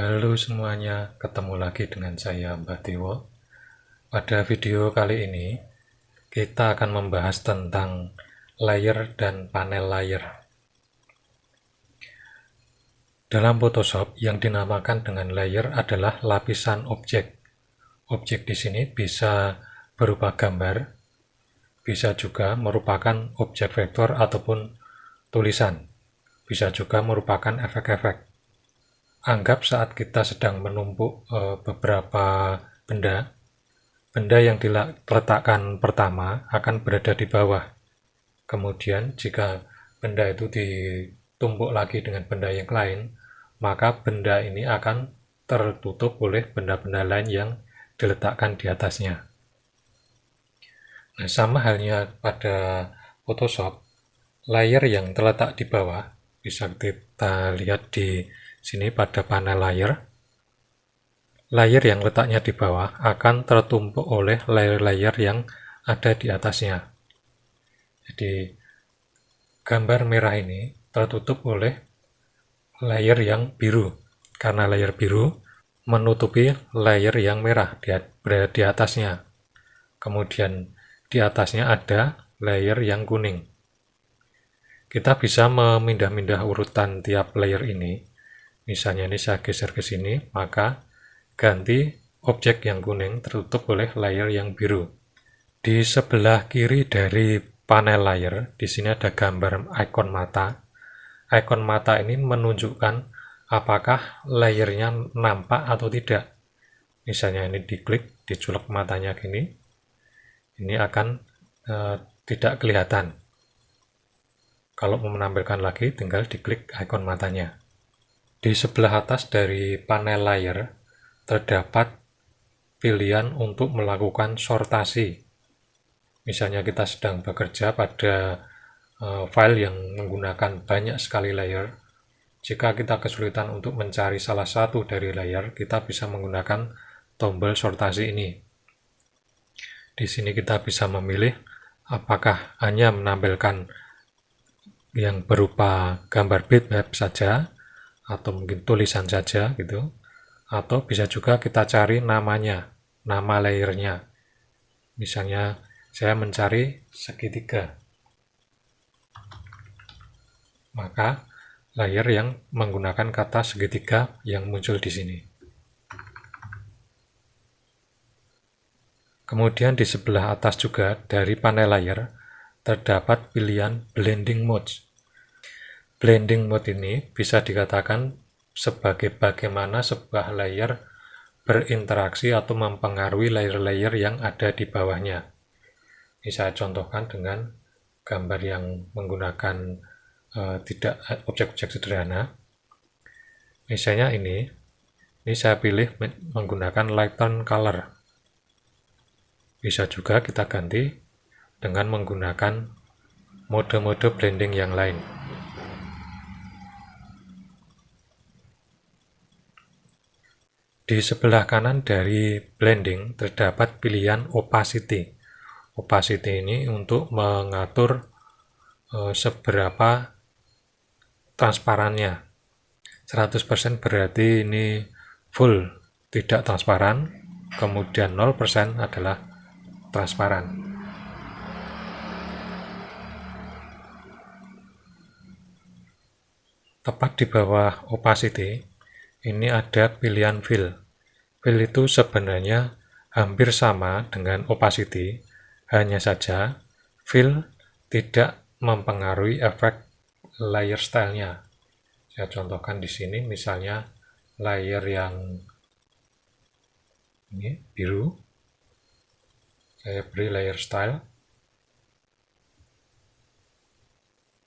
Halo semuanya, ketemu lagi dengan saya Mbah Dewo. Pada video kali ini, kita akan membahas tentang layer dan panel layer. Dalam Photoshop, yang dinamakan dengan layer adalah lapisan objek. Objek di sini bisa berupa gambar, bisa juga merupakan objek vektor ataupun tulisan, bisa juga merupakan efek-efek. Anggap saat kita sedang menumpuk beberapa benda yang diletakkan pertama akan berada di bawah. Kemudian jika benda itu ditumpuk lagi dengan benda yang lain, maka benda ini akan tertutup oleh benda-benda lain yang diletakkan di atasnya. Nah, sama halnya pada Photoshop, layer yang terletak di bawah bisa kita lihat di sini pada panel layer. Layer yang letaknya di bawah akan tertumpuk oleh layer-layer yang ada di atasnya. Jadi gambar merah ini tertutup oleh layer yang biru, karena layer biru menutupi layer yang merah berada di atasnya. Kemudian di atasnya ada layer yang kuning. Kita bisa memindah-mindah urutan tiap layer ini. Misalnya ini saya geser ke sini, maka ganti objek yang kuning tertutup oleh layer yang biru. Di sebelah kiri dari panel layer, di sini ada gambar ikon mata. Ikon mata ini menunjukkan apakah layernya nampak atau tidak. Misalnya ini diklik, diculek matanya gini, ini akan tidak kelihatan. Kalau mau menampilkan lagi, tinggal diklik ikon matanya. Di sebelah atas dari panel layer, terdapat pilihan untuk melakukan sortasi. Misalnya kita sedang bekerja pada file yang menggunakan banyak sekali layer. Jika kita kesulitan untuk mencari salah satu dari layer, kita bisa menggunakan tombol sortasi ini. Di sini kita bisa memilih apakah hanya menampilkan yang berupa gambar bitmap saja, atau mungkin tulisan saja gitu, atau bisa juga kita cari namanya, nama layernya. Misalnya saya mencari segitiga, maka layer yang menggunakan kata segitiga yang muncul di sini. Kemudian di sebelah atas juga dari panel layer terdapat pilihan blending mode. Blending mode ini bisa dikatakan sebagai bagaimana sebuah layer berinteraksi atau mempengaruhi layer-layer yang ada di bawahnya. Ini saya contohkan dengan gambar yang menggunakan tidak objek-objek sederhana. Misalnya ini saya pilih menggunakan light tone color. Bisa juga kita ganti dengan menggunakan mode-mode blending yang lain. Di sebelah kanan dari blending terdapat pilihan opacity. Opacity ini untuk mengatur seberapa transparannya. 100% berarti ini full tidak transparan, kemudian 0% adalah transparan. Tepat di bawah opacity, ini ada pilihan fill. Fill itu sebenarnya hampir sama dengan opacity, hanya saja fill tidak mempengaruhi efek layer style-nya. Saya contohkan di sini, misalnya layer yang ini biru, saya beri layer style,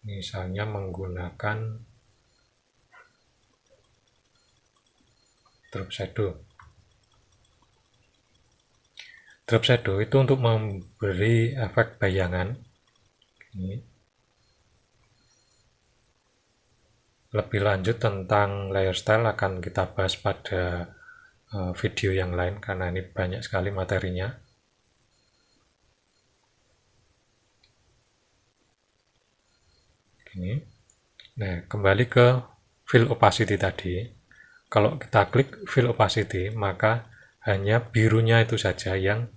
misalnya menggunakan drop shadow. Drop shadow itu untuk memberi efek bayangan. Ini. Lebih lanjut tentang layer style akan kita bahas pada video yang lain, karena ini banyak sekali materinya. Ini. Nah, kembali ke fill opacity tadi. kalau kita klik fill opacity, maka hanya birunya itu saja yang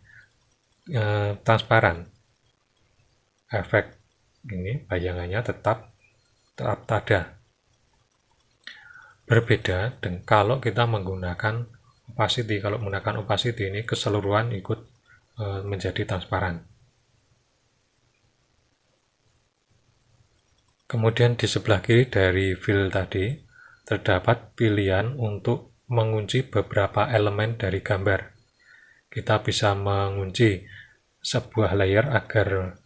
transparan. Efek ini bayangannya tetap ada. Berbeda dengan kalau kita menggunakan opacity. Kalau menggunakan opacity ini keseluruhan ikut menjadi transparan. Kemudian di sebelah kiri dari fill tadi terdapat pilihan untuk mengunci beberapa elemen dari gambar. Kita bisa mengunci sebuah layer agar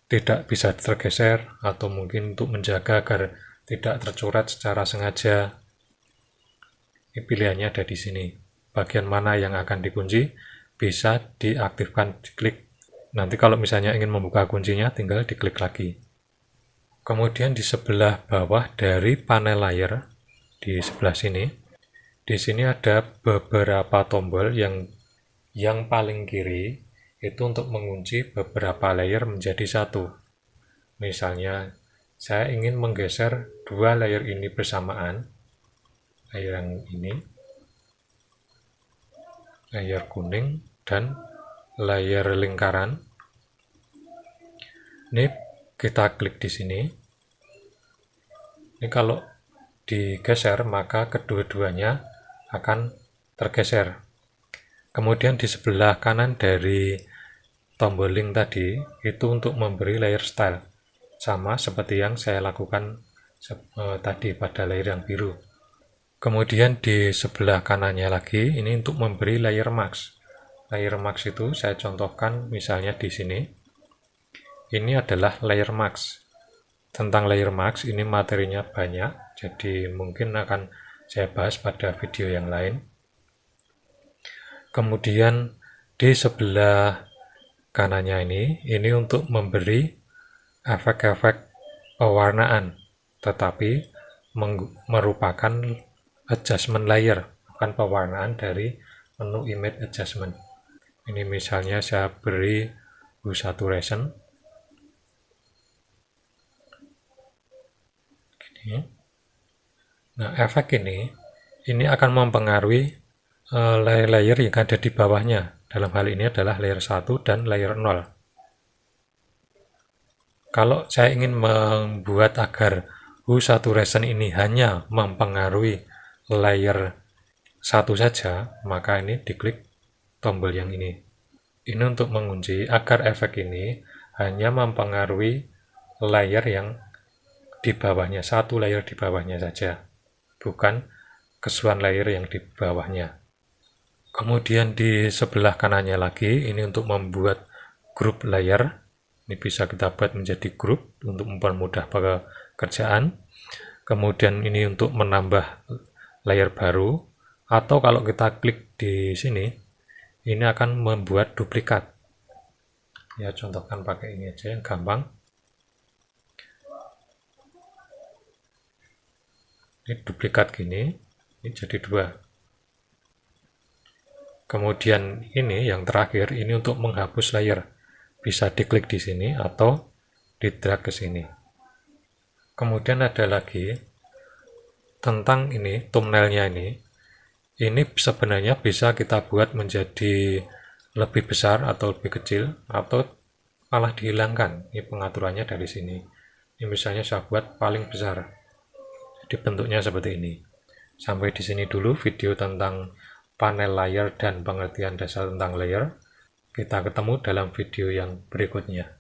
tidak bisa tergeser, atau mungkin untuk menjaga agar tidak tercoret secara sengaja. Ini pilihannya ada di sini. Bagian mana yang akan dikunci bisa diaktifkan, diklik. Nanti kalau misalnya ingin membuka kuncinya, tinggal diklik lagi. Kemudian di sebelah bawah dari panel layer, di sebelah sini, di sini ada beberapa tombol yang paling kiri itu untuk mengunci beberapa layer menjadi satu. Misalnya, saya ingin menggeser dua layer ini bersamaan, layer yang ini, layer kuning, dan layer lingkaran. Ini kita klik di sini. Ini kalau digeser, maka kedua-duanya akan tergeser. Kemudian di sebelah kanan dari tombol link tadi, itu untuk memberi layer style. Sama seperti yang saya lakukan tadi pada layer yang biru. Kemudian di sebelah kanannya lagi, ini untuk memberi layer mask. Layer mask itu saya contohkan misalnya di sini. Ini adalah layer mask. Tentang layer mask ini materinya banyak, jadi mungkin akan saya bahas pada video yang lain. Kemudian di sebelah kanannya ini untuk memberi efek-efek pewarnaan, tetapi merupakan adjustment layer, bukan pewarnaan dari menu image adjustment. Ini misalnya saya beri hue saturation. Nah, efek ini akan mempengaruhi layer-layer yang ada di bawahnya. Dalam hal ini adalah layer 1 dan layer 0. Kalau saya ingin membuat agar hue saturation ini hanya mempengaruhi layer 1 saja, maka ini diklik tombol yang ini. Ini untuk mengunci agar efek ini hanya mempengaruhi layer yang di bawahnya, satu layer di bawahnya saja, bukan keseluruhan layer yang di bawahnya. Kemudian di sebelah kanannya lagi, ini untuk membuat group layer. Ini bisa kita buat menjadi grup untuk mempermudah pekerjaan. Kemudian ini untuk menambah layer baru, atau kalau kita klik di sini, ini akan membuat duplikat. Ya, contohkan pakai ini aja yang gampang. Ini duplikat gini, ini jadi dua. Kemudian ini yang terakhir, ini untuk menghapus layer. Bisa diklik di sini atau di drag ke sini. Kemudian ada lagi tentang ini, thumbnailnya ini sebenarnya bisa kita buat menjadi lebih besar atau lebih kecil, atau malah dihilangkan. Ini pengaturannya dari sini. Ini misalnya saya buat paling besar. Jadi bentuknya seperti ini. Sampai di sini dulu video tentang panel layer dan pengertian dasar tentang layer. Kita ketemu dalam video yang berikutnya.